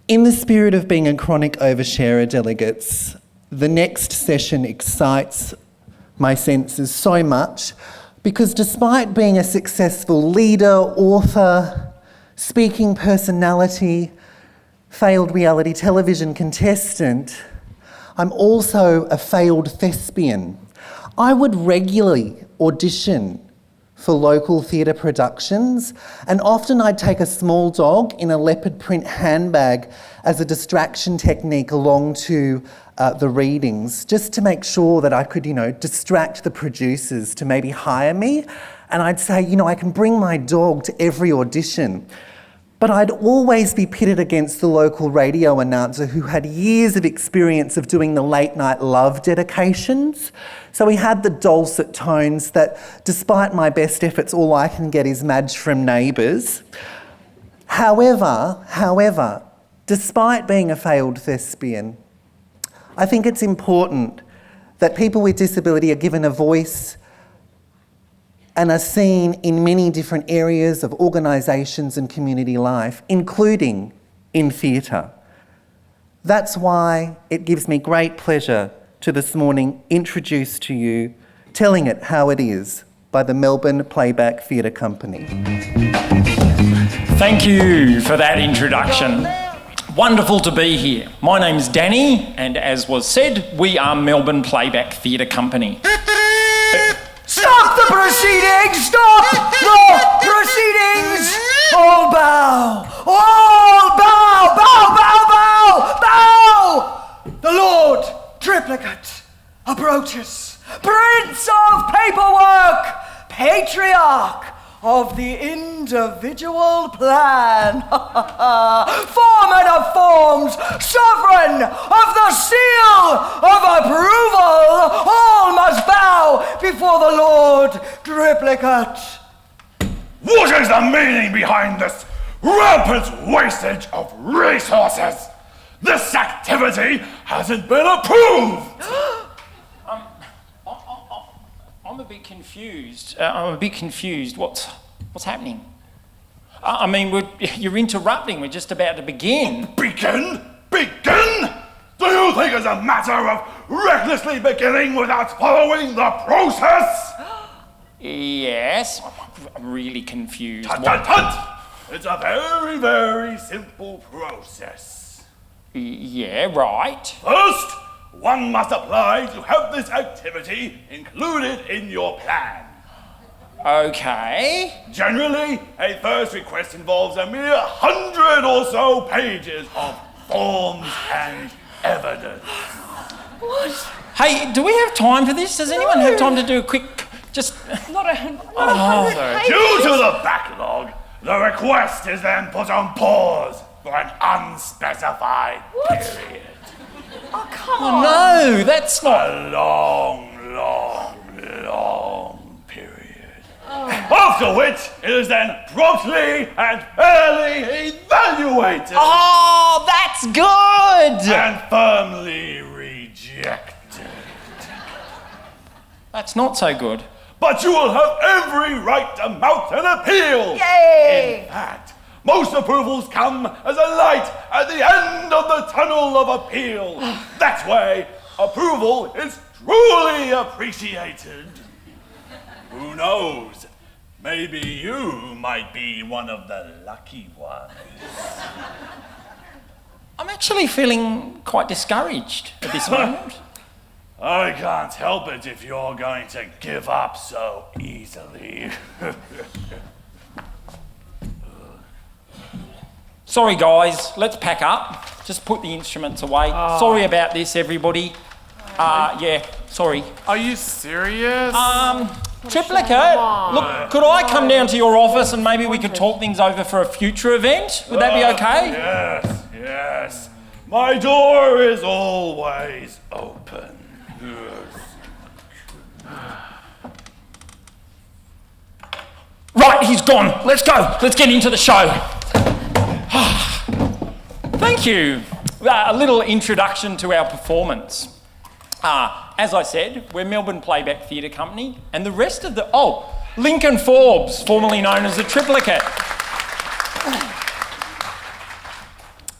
In the spirit of being a chronic oversharer, delegates, the next session excites my senses so much because despite being a successful leader, author, speaking personality, failed reality television contestant, I'm also a failed thespian. I would regularly audition for local theatre productions, and often I'd take a small dog in a leopard print handbag as a distraction technique along to the readings, just to make sure that I could, distract the producers to maybe hire me. And I'd say, I can bring my dog to every audition. But I'd always be pitted against the local radio announcer who had years of experience of doing the late night love dedications. So he had the dulcet tones that, despite my best efforts, all I can get is Madge from Neighbours. However, despite being a failed thespian, I think it's important that people with disability are given a voice and are seen in many different areas of organisations and community life, including in theatre. That's why it gives me great pleasure to this morning introduce to you Telling It How It Is by the Melbourne Playback Theatre Company. Thank you for that introduction. Wonderful to be here. My name's Danny, and as was said, we are Melbourne Playback Theatre Company. Stop the proceedings! Stop the proceedings! All bow! All bow! Bow, bow, bow! Bow! The Lord Triplicate approaches. Prince of paperwork! Patriarch of the individual plan, foreman of forms, sovereign of the seal of approval, all must bow before the Lord Triplicate. What is the meaning behind this rampant wastage of resources? This activity hasn't been approved! I'm a bit confused. What's happening? I mean, you're interrupting. We're just about to begin. Begin? Begin? Do you think it's a matter of recklessly beginning without following the process? Yes. I'm really confused. Tut, tut, tut! It's a very, very simple process. Yeah, right. First, one must apply to have this activity included in your plan. Okay. Generally, a first request involves a mere 100 or so pages of forms and evidence. What? Hey, do we have time for this? Does anyone have time to do a quick, Not 100 pages. Due to the backlog, the request is then put on pause for an unspecified period. Oh, come on. No, that's not... A long period. After which, it is then promptly and fairly evaluated. Oh, that's good! And firmly rejected. That's not so good. But you will have every right to mount an appeal. Yay! In fact, most approvals come as a light at the end of the tunnel of appeal. That way, approval is truly appreciated. Who knows? Maybe you might be one of the lucky ones. I'm actually feeling quite discouraged at this moment. I can't help it if you're going to give up so easily. Sorry guys, let's pack up. Just put the instruments away. Sorry about this, everybody. Yeah, sorry. Are you serious? Triplicate, look, could I come down to your office and maybe we could talk things over for a future event? Would that be okay? Yes. My door is always open. Right, he's gone. Let's go. Let's get into the show. Thank you. A little introduction to our performance. As I said, we're Melbourne Playback Theatre Company, and the rest of the... Lincoln Forbes, formerly known as the Triplicate.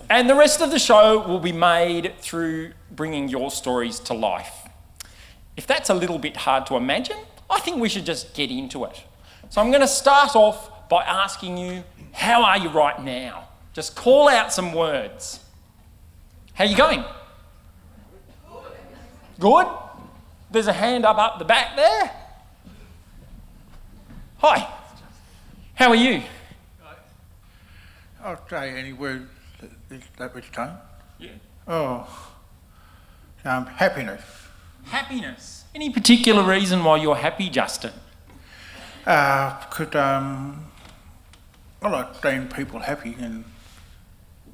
And the rest of the show will be made through bringing your stories to life. If that's a little bit hard to imagine, I think we should just get into it. So I'm going to start off by asking you, how are you right now? Just call out some words. How are you going? Good? There's a hand up the back there. Hi. How are you? I'll say any word that which time. Yeah. Oh, happiness. Happiness. Any particular reason why you're happy, Justin? Because I like seeing people happy and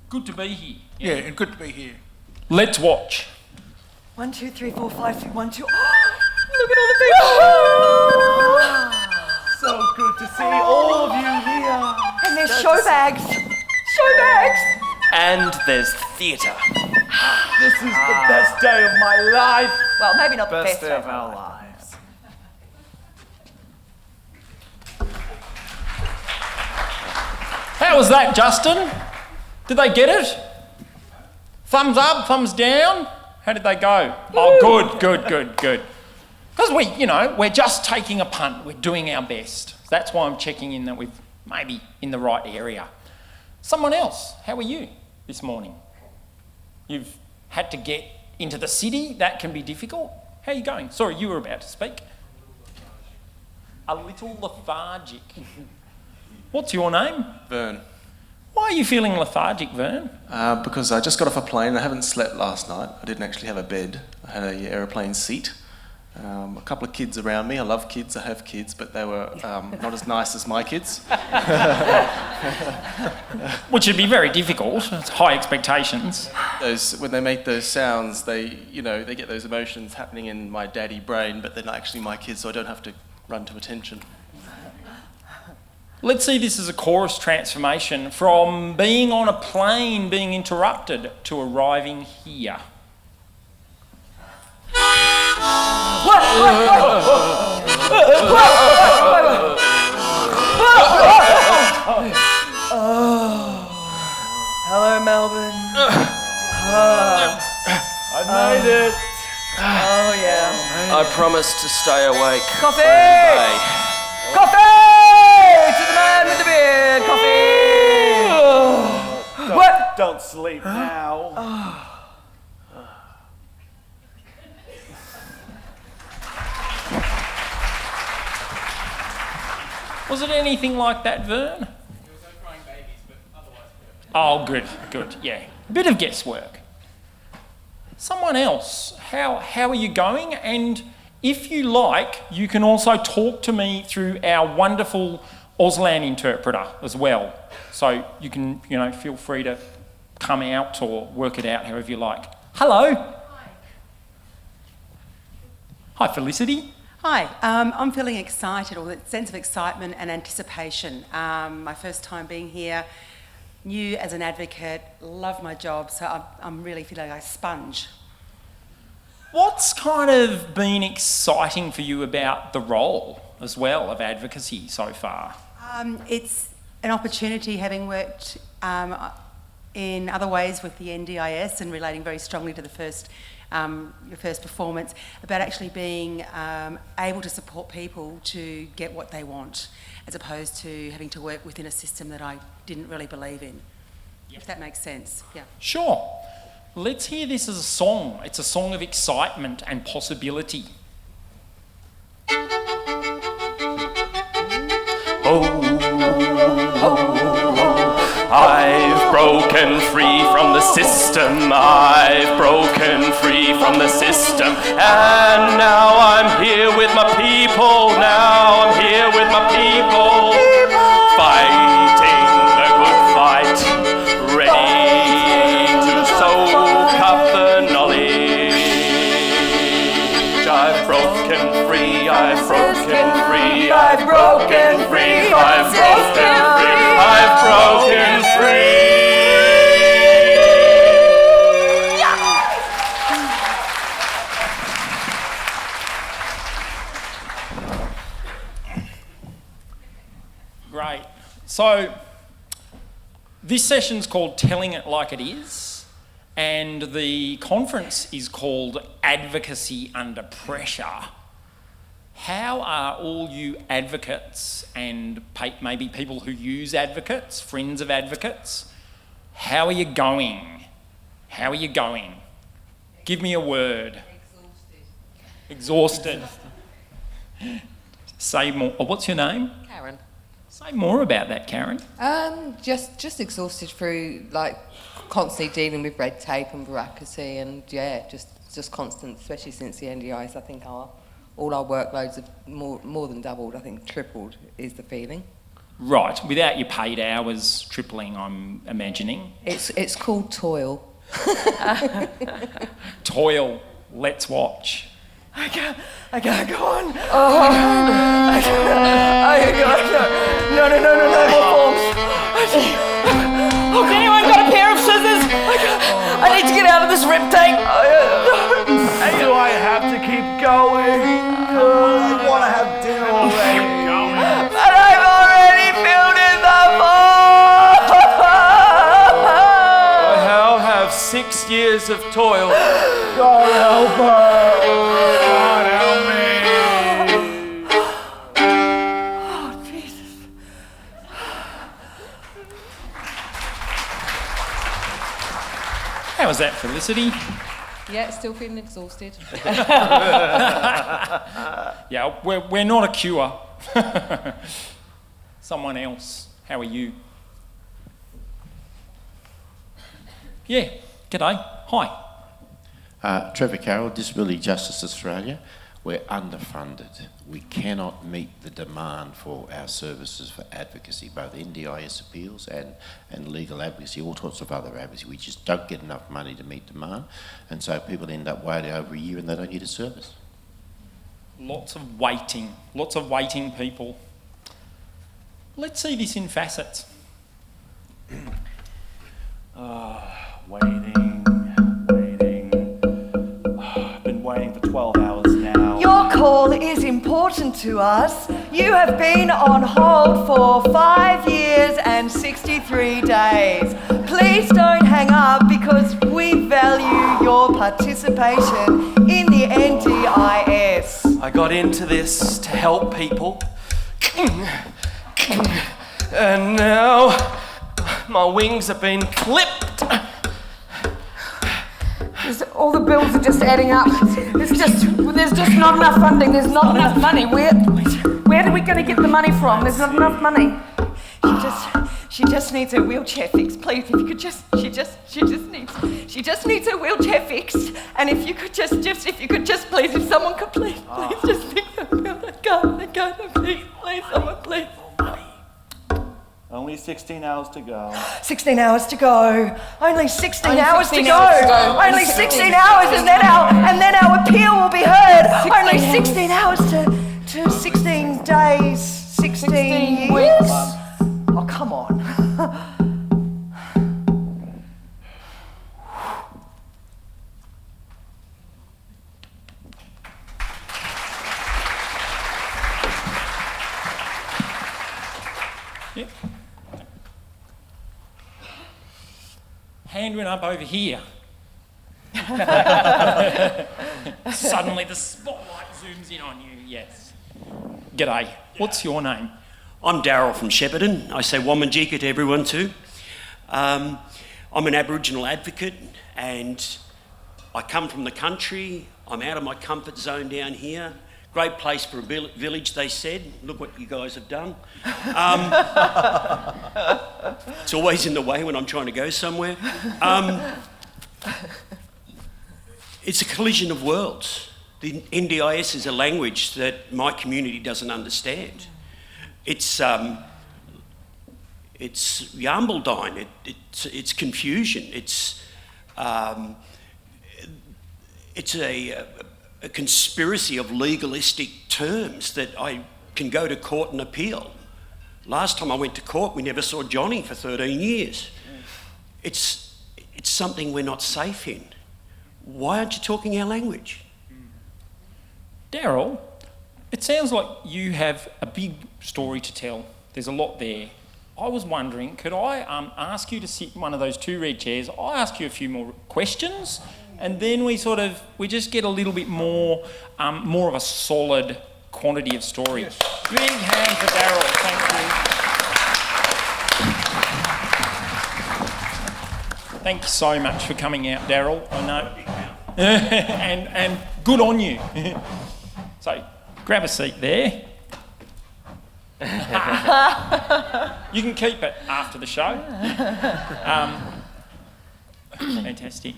Good to be here. yeah, and good to be here. Let's watch. 1, 2, 3, 4, 5, 6, 1, 2. Look at all the people! So good to see all of you here. And there's show bags. Show bags. And there's theatre. This is the best day of my life. Well, maybe not the Best best day of day. our lives. How was that, Justin? Did they get it? Thumbs up, thumbs down? How did they go? Oh, good. Because we're just taking a punt. We're doing our best. That's why I'm checking in that we're maybe in the right area. Someone else, how are you this morning? You've had to get into the city. That can be difficult. How are you going? Sorry, you were about to speak. A little lethargic. What's your name? Vern. Why are you feeling lethargic, Vern? Because I just got off a plane. I haven't slept last night. I didn't actually have a bed. I had an aeroplane seat. A couple of kids around me. I love kids. I have kids, but they were not as nice as my kids. Which would be very difficult. It's high expectations. When they make those sounds, they get those emotions happening in my daddy brain, but they're not actually my kids, so I don't have to run to attention. Let's see this as a chorus transformation from being on a plane, being interrupted, to arriving here. Hello, Melbourne. I made it. Oh, yeah. I promised to stay awake. Coffee! Hey. Coffee! To the man with the beard. Coffee! What? Don't sleep now. Was it anything like that, Vern? Oh, good, yeah. A bit of guesswork. Someone else, how are you going? And if you like, you can also talk to me through our wonderful Auslan interpreter as well. So you can, feel free to come out or work it out however you like. Hello. Hi, Felicity. Hi, I'm feeling excited, or that sense of excitement and anticipation. My first time being here, new as an advocate, love my job, so I'm really feeling like a sponge. What's kind of been exciting for you about the role as well of advocacy so far? It's an opportunity, having worked in other ways with the NDIS and relating very strongly to your first performance, about actually being able to support people to get what they want, as opposed to having to work within a system that I didn't really believe in. Yep. If that makes sense, yeah. Sure. Let's hear this as a song. It's a song of excitement and possibility. I've broken free from the system. I've broken free from the system. And now I'm here with my people. Now I'm here with my people. Fighting the good fight. Ready to soak up the knowledge. I've broken free. I've broken free. I've broken free. I've broken free. I've broken free. Great. So This session's called Telling It Like It Is, and the conference is called Advocacy Under Pressure. How are all you advocates and maybe people who use advocates, friends of advocates, how are you going? How are you going? Give me a word. Exhausted. Say more. Oh, what's your name? Karen. Say more about that, Karen. Just exhausted through like constantly dealing with red tape and bureaucracy, and yeah, just constant, especially since the NDIS. I think all our workloads have more than doubled. I think tripled is the feeling. Right, without your paid hours tripling, I'm imagining. It's called toil. Toil. Let's watch. I can't go on. Oh. I can't. No, more forms. Has anyone got a pair of scissors? I need to get out of this red tape. Do I have to keep going? I want to have dinner already. But I've already filled in the form. How have 6 years of toil? God help her. God help me. Oh, Jesus. How was that, Felicity? Yeah, still feeling exhausted. Yeah, we're not a cure. Someone else. How are you? Yeah, g'day. Hi. Trevor Carroll, Disability Justice Australia. We're underfunded. We cannot meet the demand for our services for advocacy, both NDIS appeals and legal advocacy, all sorts of other advocacy. We just don't get enough money to meet demand, and so people end up waiting over a year and they don't get a service. Lots of waiting people. Let's see this in facets. Waiting. I've been waiting for 12 hours now. Your call is important to us. You have been on hold for 5 years and 63 days. Please don't hang up because we value your participation in the NDIS. I got into this to help people. And now my wings have been clipped. All the bills are just adding up. There's just not enough funding. There's not enough money. Where are we going to get the money from? There's not enough money. She just needs her wheelchair fixed. Please, if you could she just needs her wheelchair fixed. And if you could just please, if someone could please just fix her wheelchair. Please, someone, please. Only 16 hours to go. 16 hours to go. Only 16 Only hours 16 to go. hours to go. Only 16 hours, and then our appeal will be heard. Only 16 hours to 16 days, 16 years. weeks. Oh, come on. Yeah. Hand went up over here. Suddenly the spotlight zooms in on you, yes. G'day, what's your name? I'm Daryl from Shepparton. I say Wominjeka to everyone too. I'm an Aboriginal advocate and I come from the country. I'm out of my comfort zone down here. Great place for a village, they said. Look what you guys have done. It's always in the way when I'm trying to go somewhere. It's a collision of worlds. The NDIS is a language that my community doesn't understand. It's Yambledine, it's confusion, it's a conspiracy of legalistic terms that I can go to court and appeal. Last time I went to court, we never saw Johnny for 13 years. It's something we're not safe in. Why aren't you talking our language? Daryl, it sounds like you have a big story to tell. There's a lot there. I was wondering, could I ask you to sit in one of those 2 red chairs? I'll ask you a few more questions, and then we just get a little bit more of a solid quantity of story. Yes. Big hand for Daryl, thank you. Thank you so much for coming out, Daryl. I know, and good on you. So, grab a seat there. You can keep it after the show. Fantastic.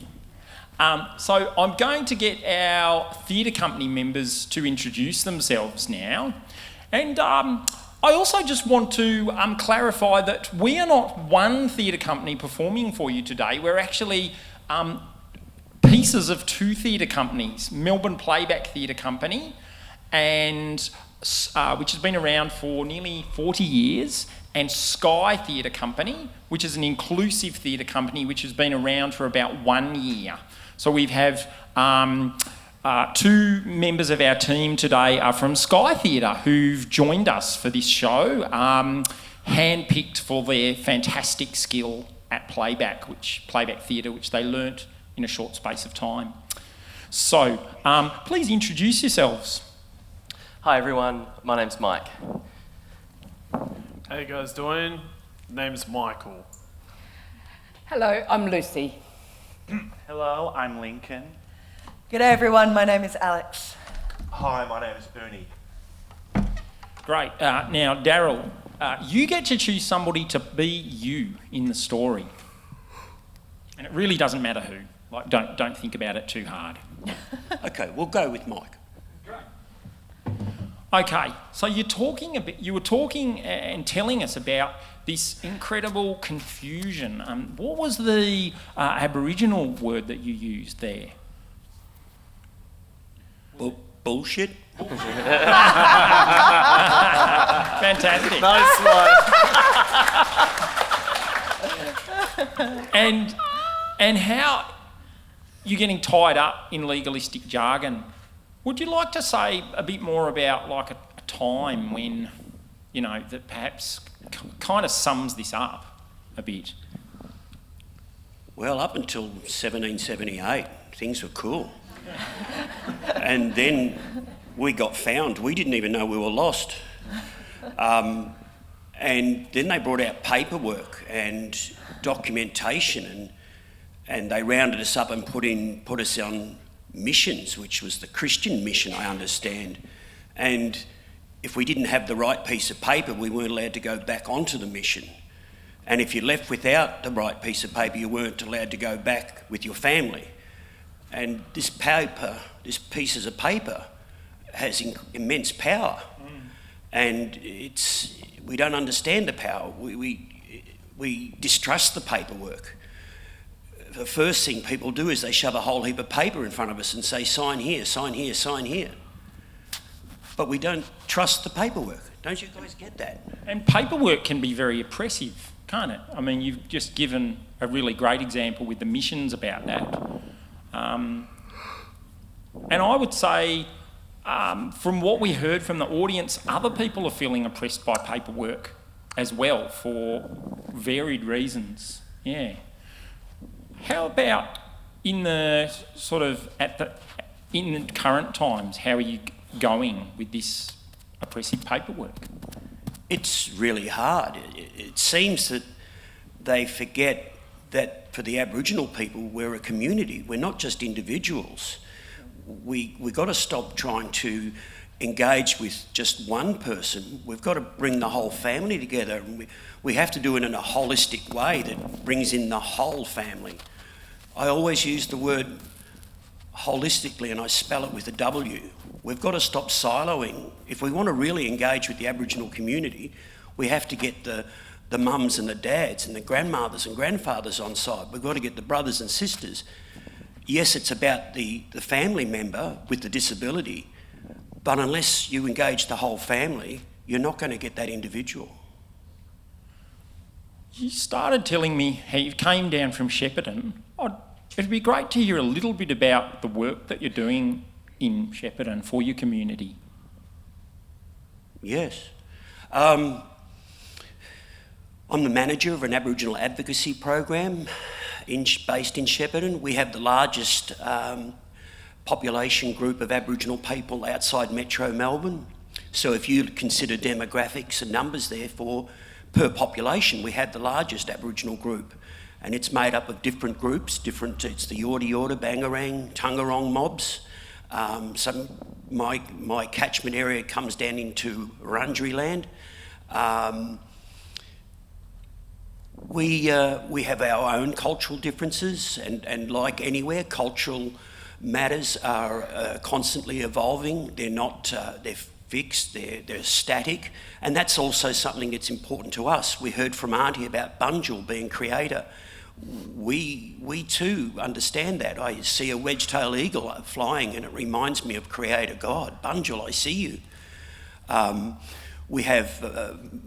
So I'm going to get our theatre company members to introduce themselves now. And I also just want to clarify that we are not one theatre company performing for you today. We're actually pieces of 2 theatre companies, Melbourne Playback Theatre Company, and which has been around for nearly 40 years, and Sky Theatre Company, which is an inclusive theatre company which has been around for about 1 year. So we have 2 members of our team today are from Sky Theatre who've joined us for this show, handpicked for their fantastic skill at playback theatre, which they learnt in a short space of time. So please introduce yourselves. Hi everyone, my name's Mike. How you guys doing? Name's Michael. Hello, I'm Lucy. Hello, I'm Lincoln. G'day everyone, my name is Alex. Hi, my name is Ernie. Great. Now, Daryl, you get to choose somebody to be you in the story. And it really doesn't matter who. Like, don't think about it too hard. Okay, we'll go with Mike. Okay, so you were talking and telling us about this incredible confusion. What was the Aboriginal word that you used there? Bullshit. Fantastic. Nice one. And how you're getting tied up in legalistic jargon. Would you like to say a bit more about like a time when, that perhaps kind of sums this up a bit? Well, up until 1778, things were cool. And then we got found. We didn't even know we were lost. And then they brought out paperwork and documentation, and they rounded us up and put us on missions, which was the Christian mission, I understand. And if we didn't have the right piece of paper, we weren't allowed to go back onto the mission. And if you left without the right piece of paper, you weren't allowed to go back with your family. And this pieces of paper has immense power. And we don't understand the power. We distrust the paperwork. The first thing people do is they shove a whole heap of paper in front of us and say, sign here, sign here, sign here. But we don't trust the paperwork. Don't you guys get that? And paperwork can be very oppressive, can't it? I mean, you've just given a really great example with the missions about that. And I would say, from what we heard from the audience, other people are feeling oppressed by paperwork as well for varied reasons. Yeah. How about in the current times, how are you going with this oppressive paperwork? It's really hard. It seems that they forget that for the Aboriginal people, we're a community. We're not just individuals. We've got to stop trying to engage with just one person. We've got to bring the whole family together. And we have to do it in a holistic way that brings in the whole family. I always use the word holistically, and I spell it with a W. We've got to stop siloing. If we want to really engage with the Aboriginal community, we have to get the mums and the dads and the grandmothers and grandfathers on side. We've got to get the brothers and sisters. Yes, it's about the family member with the disability, but unless you engage the whole family, you're not going to get that individual. You started telling me how you came down from Shepparton. It'd be great to hear a little bit about the work that you're doing in Shepparton for your community. Yes. I'm the manager of an Aboriginal Advocacy program based in Shepparton. We have the largest population group of Aboriginal people outside Metro Melbourne. So if you consider demographics and numbers therefore, per population, we have the largest Aboriginal group. And it's made up of different groups, it's the Yorta Yorta, Bangarang, Tungarong mobs. My catchment area comes down into Wurundjeri land. We have our own cultural differences, and like anywhere, cultural matters are constantly evolving. They're not, they're fixed, they're static, and that's also something that's important to us. We heard from Auntie about Bunjil being creator. We too understand that. I see a wedge-tailed eagle flying and it reminds me of Creator God. Bunjil, I see you. We have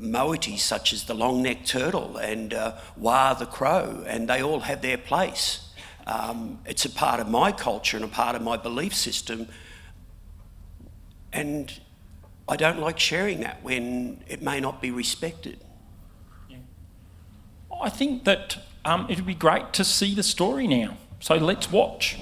moieties such as the long-necked turtle and Wah the crow, and they all have their place. It's a part of my culture and a part of my belief system, and I don't like sharing that when it may not be respected. Yeah. I think that it'd be great to see the story now, so let's watch.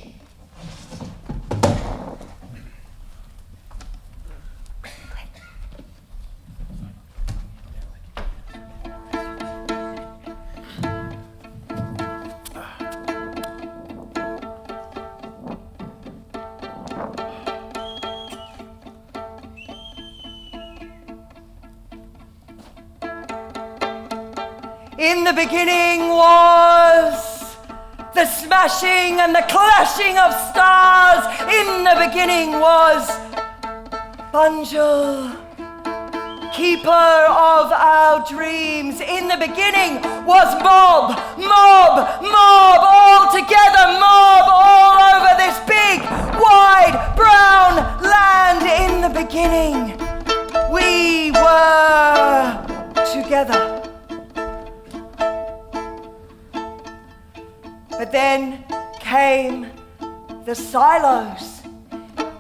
In the beginning was the smashing and the clashing of stars. In the beginning was Bunjil, keeper of our dreams. In the beginning was mob, all together, mob all over this big, wide, brown land. In the beginning, we were together. But then came the silos.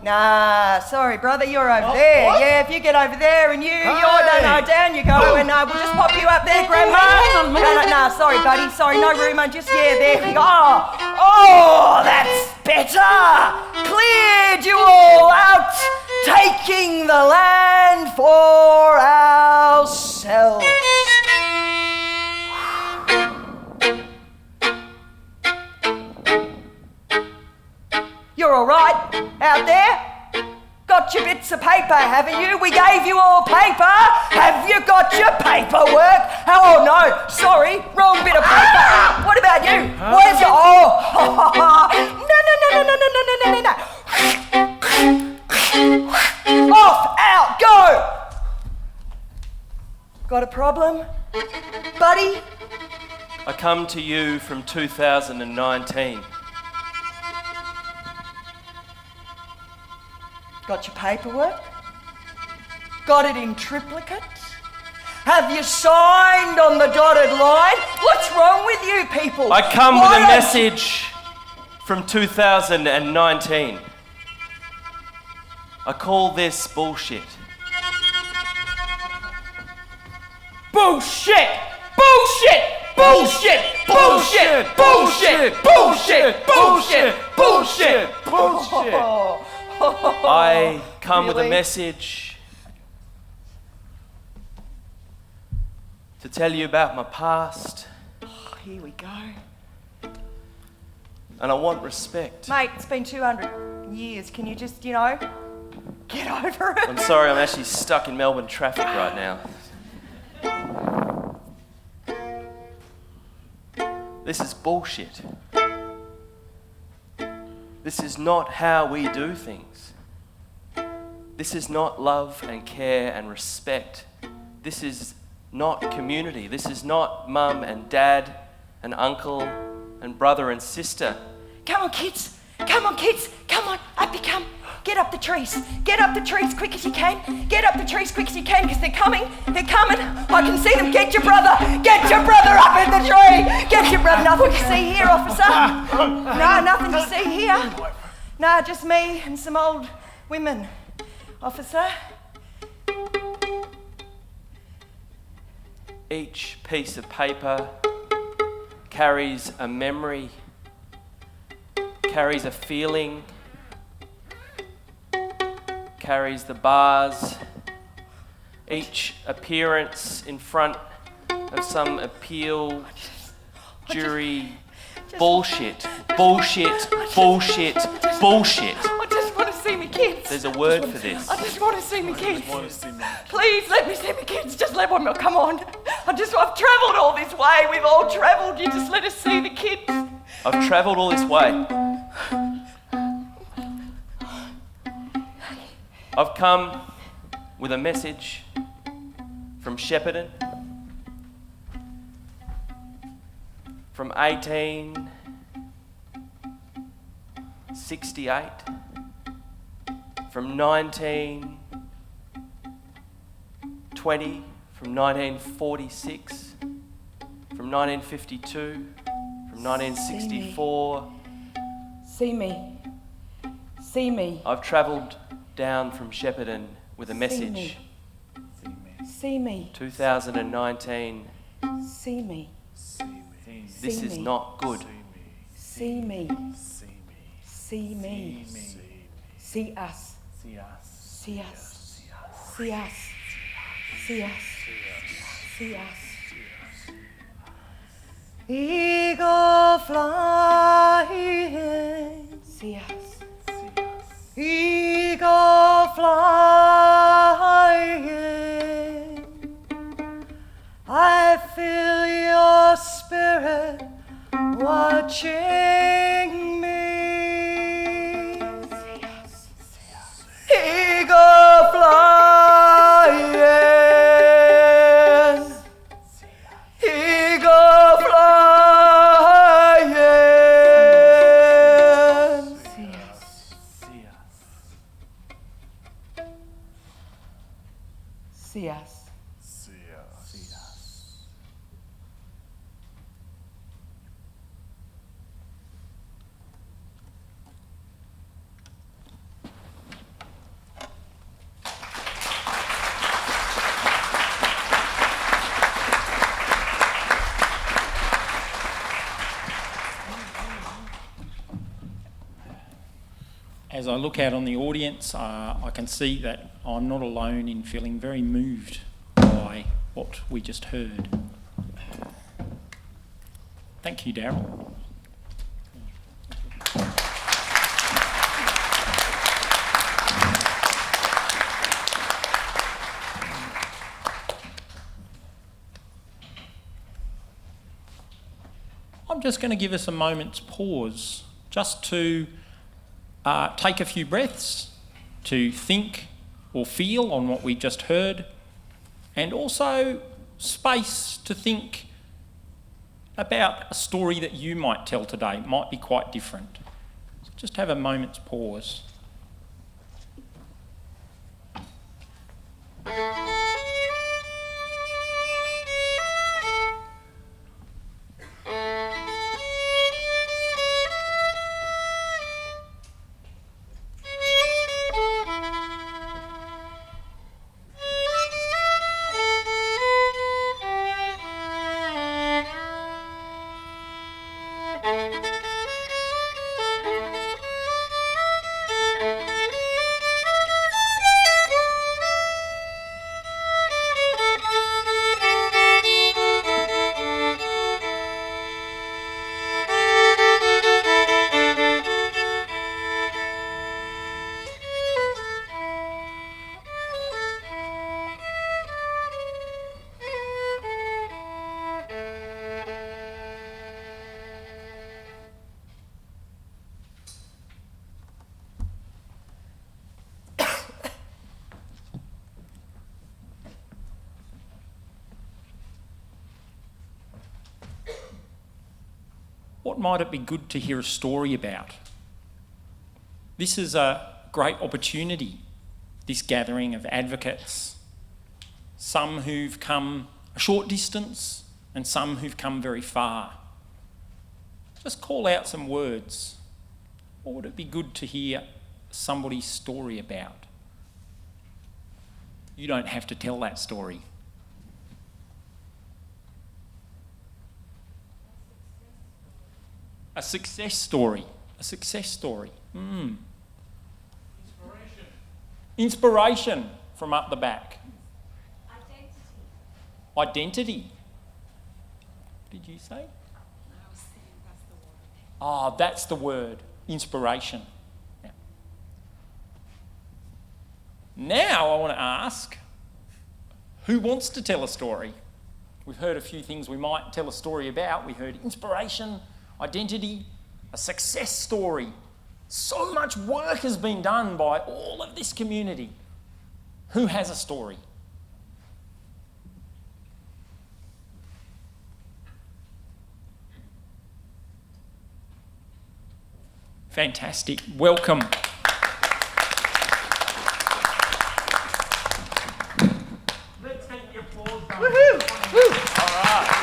Nah, sorry, brother, you're over there. What? Yeah, if you get over there and you're down you go, and we'll just pop you up there, Grandma. hang on, man. No, sorry, buddy, sorry, no room, just, there you go. Oh, that's better. Cleared you all out, taking the land for ourselves. You're all right out there? Got your bits of paper, haven't you? We gave you all paper. Have you got your paperwork? Oh, no, sorry, wrong bit of paper. What about you? Where's your... No. Off, out, go. Got a problem, buddy? I come to you from 2019. Got your paperwork? Got it in triplicate? Have you signed on the dotted line? What's wrong with you people? I come with a message from 2019. I call this bullshit. Bullshit! Bullshit! Bullshit! Bullshit! Bullshit! Bullshit! Bullshit! Bullshit! Bullshit! I come with a Really? message to tell you about my past, Oh, here we go. and I want respect. Mate, it's been 200 years. Can you just, get over it? I'm sorry, I'm actually stuck in Melbourne traffic right now. This is bullshit. This is not how we do things. This is not love and care and respect. This is not community. This is not mum and dad and uncle and brother and sister. Come on, kids. Come on, kids. Come on. Up you come. Get up the trees. Get up the trees quick as you can. Get up the trees quick as you can, because they're coming. They're coming. I can see them. Get your brother. Get your brother up in the tree. Get your brother. Nothing to see here, officer. No, nothing to see here. No, just me and some old women, officer. Each piece of paper carries a memory, carries a feeling, carries the bars. Each appearance in front of some appeal, jury, bullshit, bullshit, bullshit, bullshit. I just want to see my kids. There's a word for this. I just want to see my kids. Please let me see my kids. Just let me. Come on. I've travelled all this way. We've all travelled. You just let us see the kids. I've travelled all this way. I've come with a message from Shepparton, from 1868, from 1920, from 1946, from 1952, from 1964. See me. See me. I've travelled down from Shepparton with a message. See me. 2019. See me. This is not good. See me. See me. See us. See us. See us. See us. See us. See us. Eagle flying. See us. Eagle flying. I feel your spirit watching me. Eagle flying. Eagle flying. See us. See us. As I look out on the audience, I can see that I'm not alone in feeling very moved by what we just heard. Thank you, Daryl. I'm just going to give us a moment's pause just to take a few breaths, to think or feel on what we just heard, and also space to think about a story that you might tell today. It might be quite different. So just have a moment's pause. What might it be good to hear a story about? This is a great opportunity, this gathering of advocates, some who've come a short distance and some who've come very far. Just call out some words. What would it be good to hear somebody's story about? You don't have to tell that story. A success story. A success story. Inspiration from up the back. Identity. What did you say? Oh, that's the word. Inspiration. Yeah. Now I want to ask, who wants to tell a story? We've heard a few things we might tell a story about. We heard inspiration, identity, a success story. So much work has been done by all of this community. Who has a story? Fantastic. Welcome. Let's take the applause. Woohoo! Woo! All right.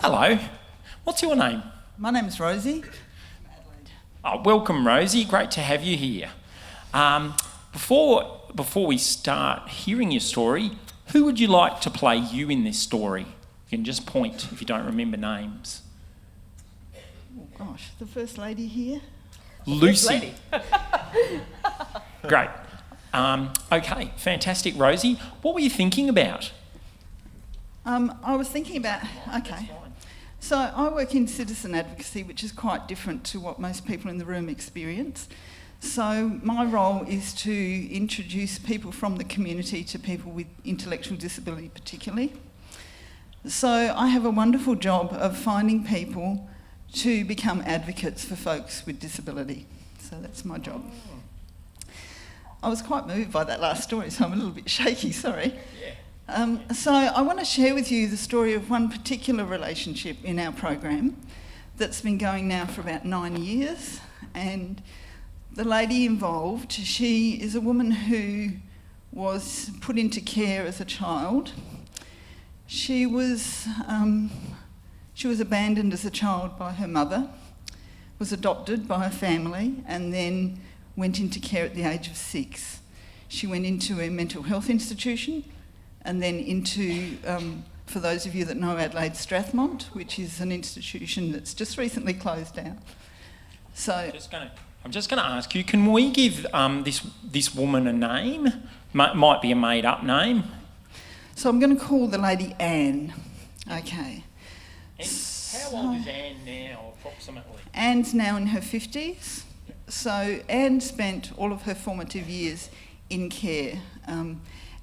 Hello. What's your name? My name's Rosie. Oh, welcome, Rosie. Great to have you here. Before we start hearing your story, who would you like to play you in this story? You can just point if you don't remember names. Oh gosh, the first lady here. Lucy. Great. Okay, fantastic, Rosie. What were you thinking about? I was thinking about, okay. So I work in citizen advocacy, which is quite different to what most people in the room experience. So my role is to introduce people from the community to people with intellectual disability particularly. So I have a wonderful job of finding people to become advocates for folks with disability. So that's my job. I was quite moved by that last story, so I'm a little bit shaky, sorry. So I want to share with you the story of one particular relationship in our program that's been going now for about 9 years. And the lady involved, she is a woman who was put into care as a child. She was abandoned as a child by her mother, was adopted by her family, and then went into care at the age of 6. She went into a mental health institution and then into, for those of you that know Adelaide Strathmont, which is an institution that's just recently closed down. So I'm just going to ask you, can we give this woman a name? Might be a made-up name. So I'm going to call the lady Anne. Okay. And how old is Anne now, approximately? Anne's now in her 50s. So Anne spent all of her formative years in care.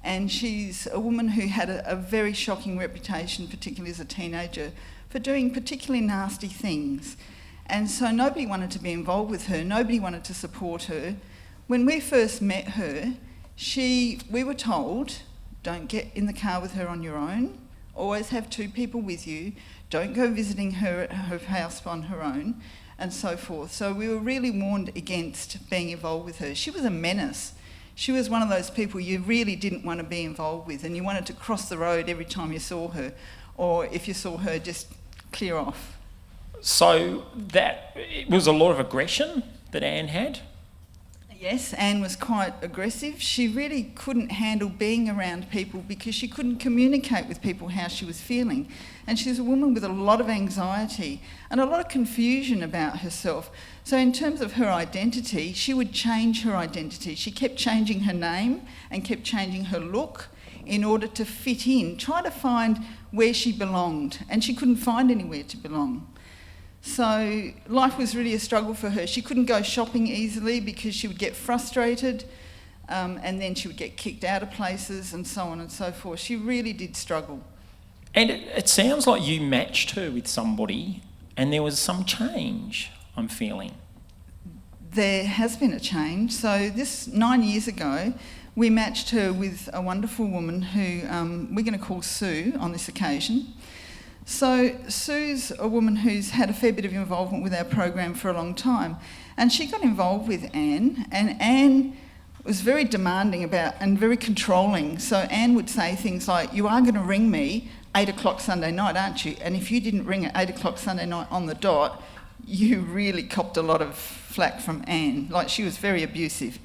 And she's a woman who had a very shocking reputation, particularly as a teenager, for doing particularly nasty things. And so nobody wanted to be involved with her, nobody wanted to support her. When we first met her, we were told, don't get in the car with her on your own, always have 2 people with you, don't go visiting her at her house on her own, and so forth. So we were really warned against being involved with her. She was a menace. She was one of those people you really didn't want to be involved with, and you wanted to cross the road every time you saw her, or if you saw her, just clear off. So it was a lot of aggression that Anne had? Yes, Anne was quite aggressive. She really couldn't handle being around people because she couldn't communicate with people how she was feeling. And she was a woman with a lot of anxiety and a lot of confusion about herself. So in terms of her identity, she would change her identity. She kept changing her name and kept changing her look in order to fit in, try to find where she belonged. And she couldn't find anywhere to belong. So life was really a struggle for her. She couldn't go shopping easily because she would get frustrated and then she would get kicked out of places and so on and so forth. She really did struggle. And it sounds like you matched her with somebody and there was some change, I'm feeling. There has been a change. So 9 years ago, we matched her with a wonderful woman who we're going to call Sue on this occasion. So Sue's a woman who's had a fair bit of involvement with our program for a long time, and she got involved with Anne, and Anne was very demanding and very controlling. So Anne would say things like, you are going to ring me 8 o'clock Sunday night, aren't you? And if you didn't ring at 8 o'clock Sunday night on the dot, you really copped a lot of flack from Anne. Like, she was very abusive.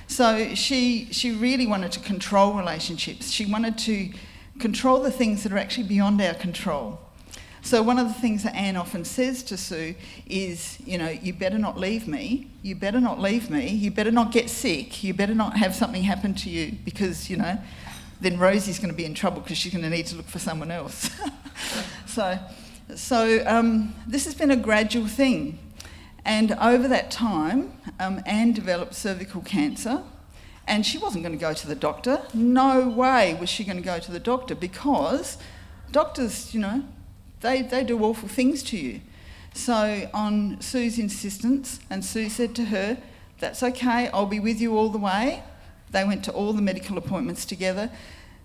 So she really wanted to control relationships. She wanted to control the things that are actually beyond our control. So one of the things that Anne often says to Sue is, you know, you better not leave me, you better not leave me, you better not get sick, you better not have something happen to you, because, you know, then Rosie's going to be in trouble because she's going to need to look for someone else. So this has been a gradual thing. And over that time, Anne developed cervical cancer, and she wasn't going to go to the doctor. No way was she going to go to the doctor, because doctors, you know, they do awful things to you. So on Sue's insistence, and Sue said to her, "That's okay, I'll be with you all the way." They went to all the medical appointments together.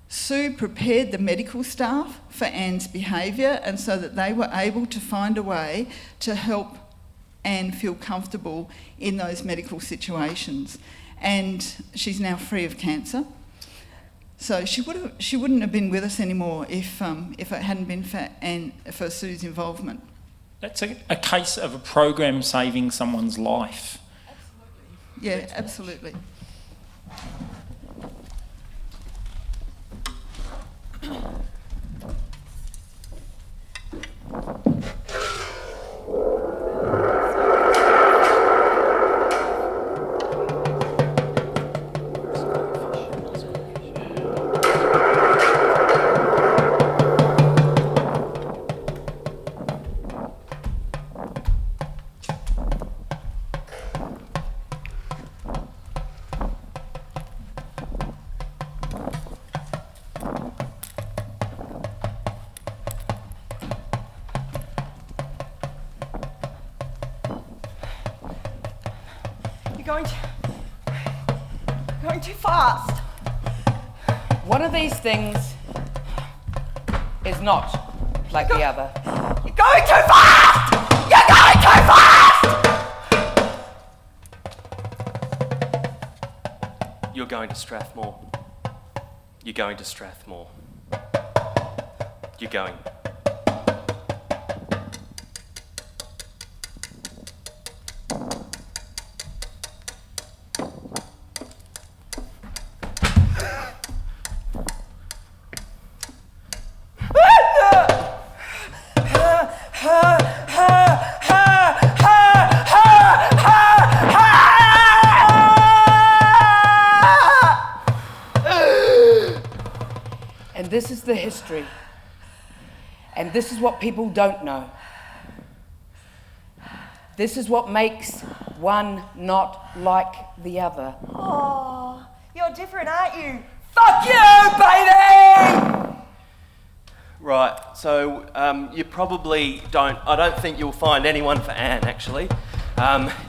Sue prepared the medical staff for Anne's behaviour, and so that they were able to find a way to help Anne feel comfortable in those medical situations. And she's now free of cancer. So she wouldn't have been with us anymore if it hadn't been for Sue's involvement. That's a case of a program saving someone's life. Absolutely. Yeah, absolutely. Going too fast. One of these things is not like the other. You're going too fast! You're going too fast! You're going to Strathmore. You're going to Strathmore. You're going. This is the history, and this is what people don't know. This is what makes one not like the other. Oh, you're different, aren't you? Fuck you, baby! Right, so you probably I don't think you'll find anyone for Anne, actually.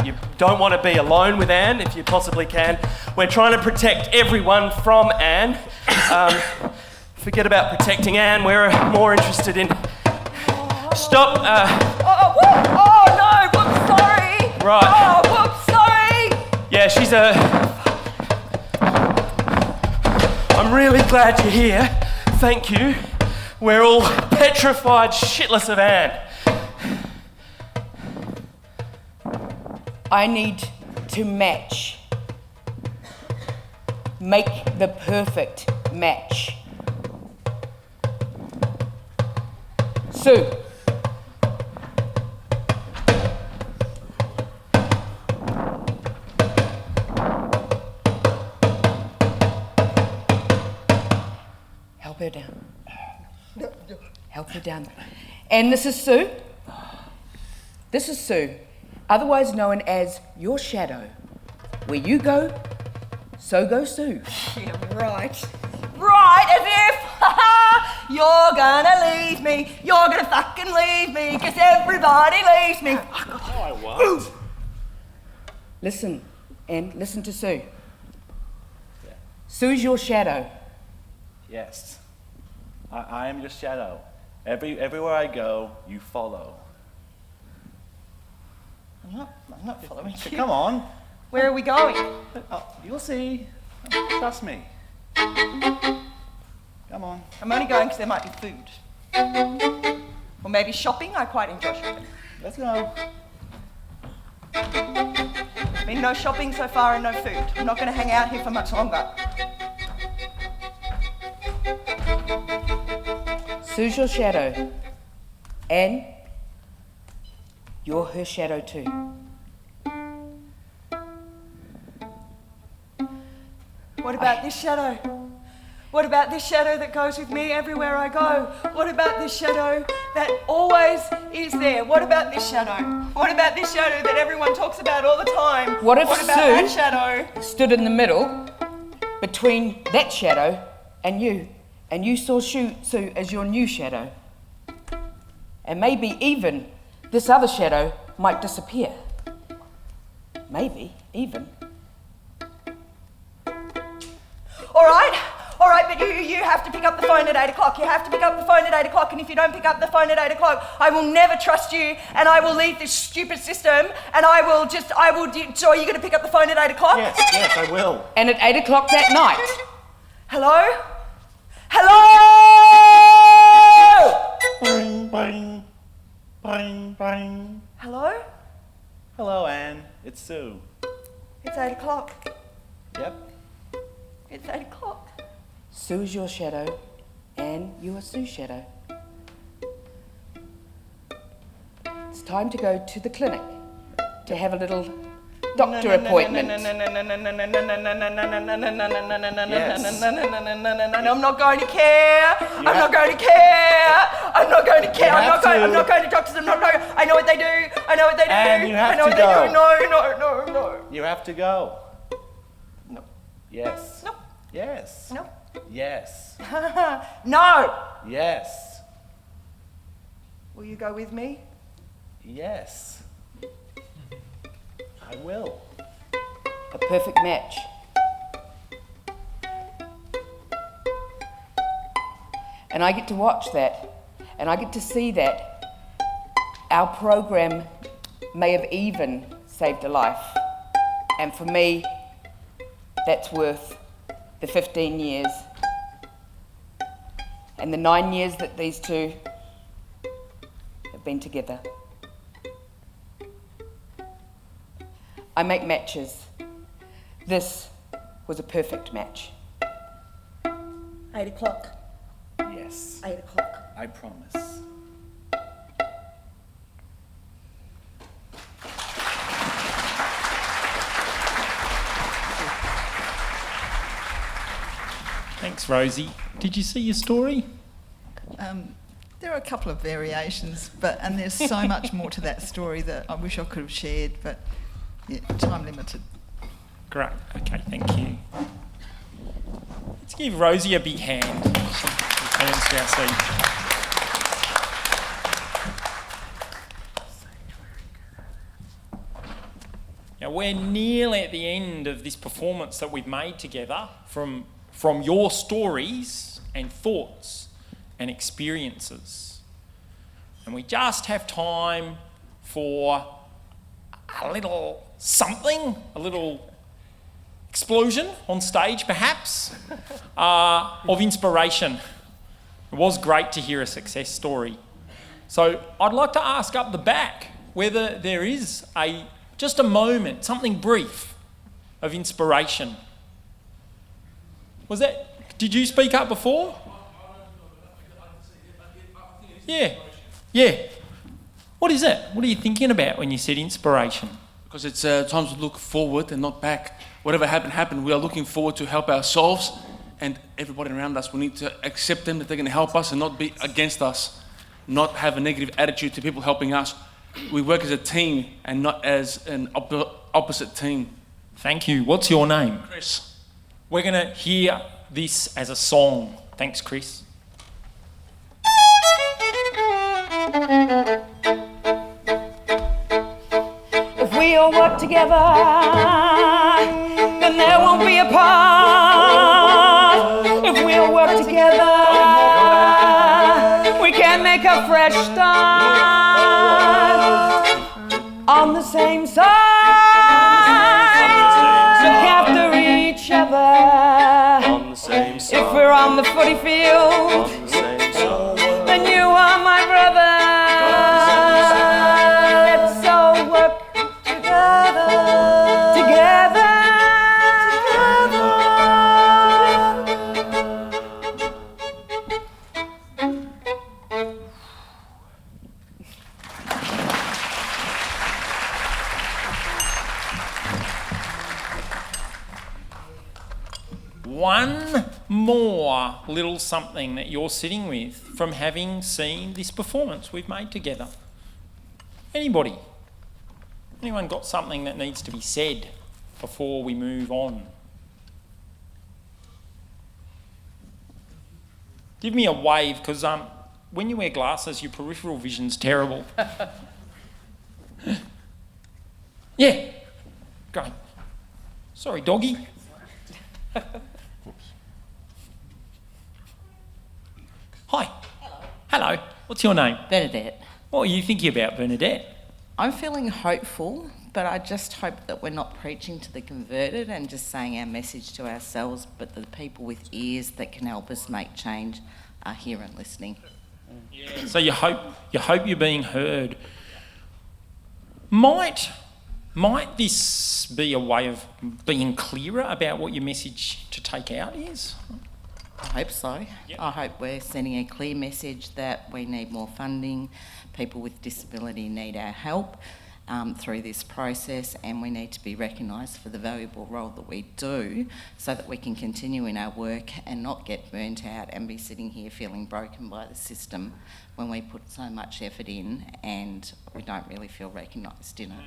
You don't want to be alone with Anne if you possibly can. We're trying to protect everyone from Anne. Forget about protecting Anne, we're more interested in... Stop! Oh no, whoops, sorry! Right. Oh, whoops, sorry! Yeah, she's I'm really glad you're here. Thank you. We're all petrified shitless of Anne. I need to match. Make the perfect match. Sue. Help her down. Help her down. And this is Sue. This is Sue, otherwise known as your shadow. Where you go, so goes Sue. Yeah, right. Right, as if, you're gonna leave me, you're gonna fucking leave me, 'cause everybody leaves me. No, I won't. Listen, and listen to Sue. Yeah. Sue's your shadow. Yes. I am your shadow. Everywhere I go, you follow. I'm not following you. Come on. Where are we going? You'll see. Trust me. Come on. I'm only going because there might be food. Or maybe shopping. I quite enjoy shopping. Let's go. Been no shopping so far and no food. I'm not going to hang out here for much longer. Sue's your shadow. And you're her shadow too. What about this shadow? What about this shadow that goes with me everywhere I go? What about this shadow that always is there? What about this shadow? What about this shadow that everyone talks about all the time? What if about that Sue shadow stood in the middle between that shadow and you saw Sue as your new shadow? And maybe even this other shadow might disappear. Maybe even. All right, but you have to pick up the phone at 8 o'clock. You have to pick up the phone at 8 o'clock, and if you don't pick up the phone at 8 o'clock, I will never trust you, and I will leave this stupid system, and so are you going to pick up the phone at 8 o'clock? Yes, I will. And at 8 o'clock that night. Hello? Hello? Bang, bang, bang, bang. Hello? Hello, Anne. It's Sue. It's 8 o'clock. Yep. It's 8 o'clock. Sue's your shadow, and you are Sue's shadow. It's time to go to the clinic to have a little doctor appointment. I'm not going to care. I'm not going to care. I'm not going to care. I'm not going to doctors. I know what they do. And you have I know to what go. they do. No. You have to go. No. Yes. No. Yes. No. Yes. No. Yes. Will you go with me? Yes. I will. A perfect match. And I get to watch that, and I get to see that our program may have even saved a life. And for me, that's worth the 15 years and the 9 years that these two have been together. I make matches. This was a perfect match. 8 o'clock. Yes. 8 o'clock. I promise. Thanks, Rosie. Did you see your story? There are a couple of variations, and there's so much more to that story that I wish I could have shared, but yeah, time limited. Great. Okay, thank you. Let's give Rosie a big hand. She returns to our seat. Now, we're nearly at the end of this performance that we've made together from your stories and thoughts and experiences. And we just have time for a little something, a little explosion on stage perhaps, of inspiration. It was great to hear a success story. So I'd like to ask up the back whether there is just a moment, something brief of inspiration. Did you speak up before? Yeah. What is it? What are you thinking about when you said inspiration? Because it's time to look forward and not back. Whatever happened. We are looking forward to help ourselves and everybody around us. We need to accept them, that they're going to help us and not be against us, not have a negative attitude to people helping us. We work as a team and not as an opposite team. Thank you. What's your name? Chris. We're going to hear this as a song. Thanks, Chris. If we all work together, then there won't be a part. If we all work together, we can make a fresh start. On the same side, look after each other. On the same side. If we're on the footy field, On the same side. then you are my brother. Let's all work together. one more little something that you're sitting with from having seen this performance we've made together? Anybody? Anyone got something that needs to be said before we move on? Give me a wave, because when you wear glasses, your peripheral vision's terrible. Yeah, great. Sorry, doggy. Hi. Hello. What's your name? Bernadette. What are you thinking about, Bernadette? I'm feeling hopeful, but I just hope that we're not preaching to the converted and just saying our message to ourselves, but the people with ears that can help us make change are here and listening. Yeah. So you hope you're being heard. Might this be a way of being clearer about what your message to take out is? I hope so. Yep. I hope we're sending a clear message that we need more funding, people with disability need our help through this process, and we need to be recognised for the valuable role that we do so that we can continue in our work and not get burnt out and be sitting here feeling broken by the system when we put so much effort in and we don't really feel recognised in it.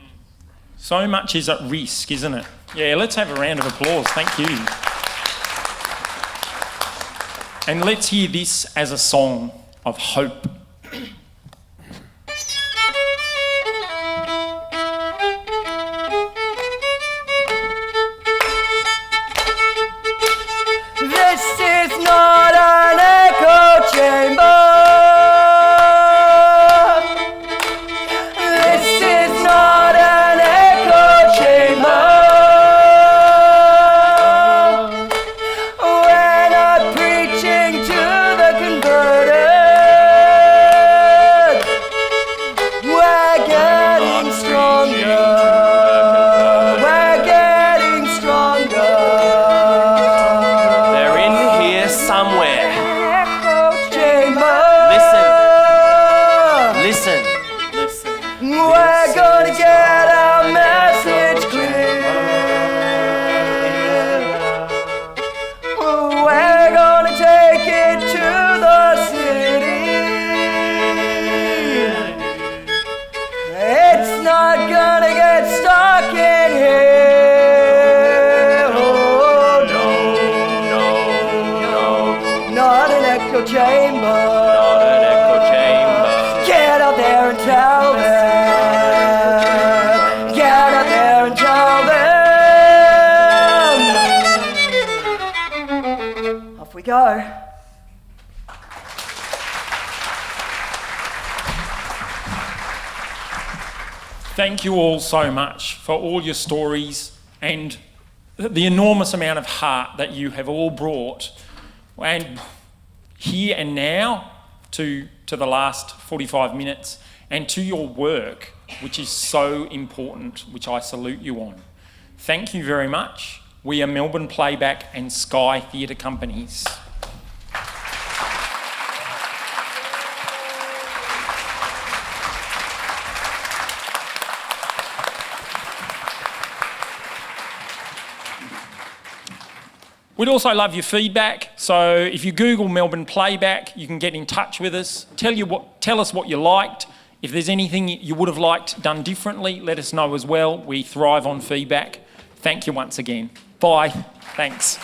So much is at risk, isn't it? Yeah, let's have a round of applause. Thank you. And let's hear this as a song of hope. This is not an echo chamber. This is not an echo chamber. We're not preaching to the converted. We're getting stronger. We're getting stronger. They're in here somewhere. Echo chamber. Listen. We're gonna get our message clear. We're gonna take it to the city. It's not gonna get stuck in here. Oh no. Not an echo chamber. Get out there and tell them. Get out there and tell them. Off we go. Thank you all so much for all your stories and the enormous amount of heart that you have all brought, and here and now to the last 45 minutes, and to your work, which is so important, which I salute you on. Thank you very much. We are Melbourne Playback and Sky Theatre Companies. We'd also love your feedback, so if you Google Melbourne Playback, you can get in touch with us, tell us what you liked. If there's anything you would have liked done differently, let us know as well. We thrive on feedback. Thank you once again. Bye. Thanks.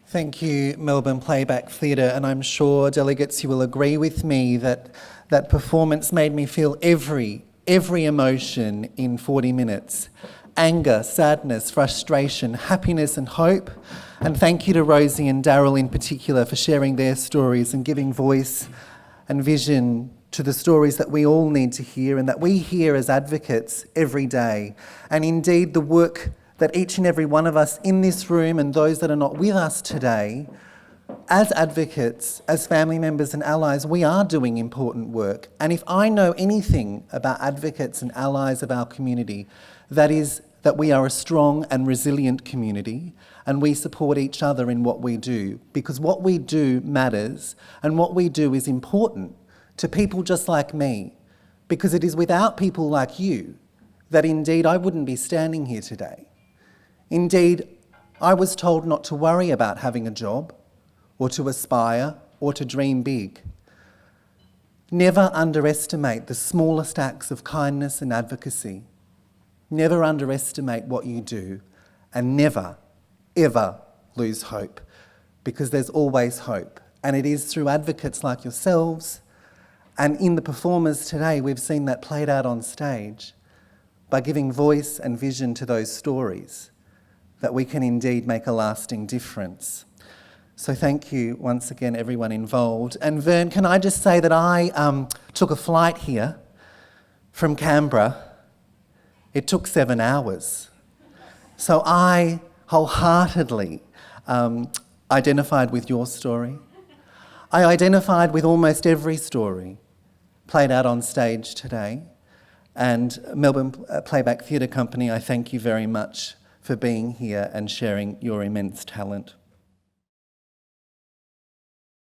Thank you, Melbourne Playback Theatre, and I'm sure, delegates, you will agree with me that that performance made me feel every emotion in 40 minutes. Anger, sadness, frustration, happiness and hope. And thank you to Rosie and Daryl in particular for sharing their stories and giving voice and vision to the stories that we all need to hear and that we hear as advocates every day. And indeed the work that each and every one of us in this room and those that are not with us today, as advocates, as family members and allies, we are doing important work. And if I know anything about advocates and allies of our community, that is that we are a strong and resilient community and we support each other in what we do, because what we do matters and what we do is important to people just like me, because it is without people like you that indeed I wouldn't be standing here today. Indeed, I was told not to worry about having a job, or to aspire, or to dream big. Never underestimate the smallest acts of kindness and advocacy. Never underestimate what you do, and never, ever lose hope, because there's always hope. And it is through advocates like yourselves, and in the performers today, we've seen that played out on stage, by giving voice and vision to those stories, that we can indeed make a lasting difference. So thank you once again, everyone involved. And Vern, can I just say that I took a flight here from Canberra. It took 7 hours. So I wholeheartedly identified with your story. I identified with almost every story played out on stage today. And Melbourne Playback Theatre Company, I thank you very much for being here and sharing your immense talent.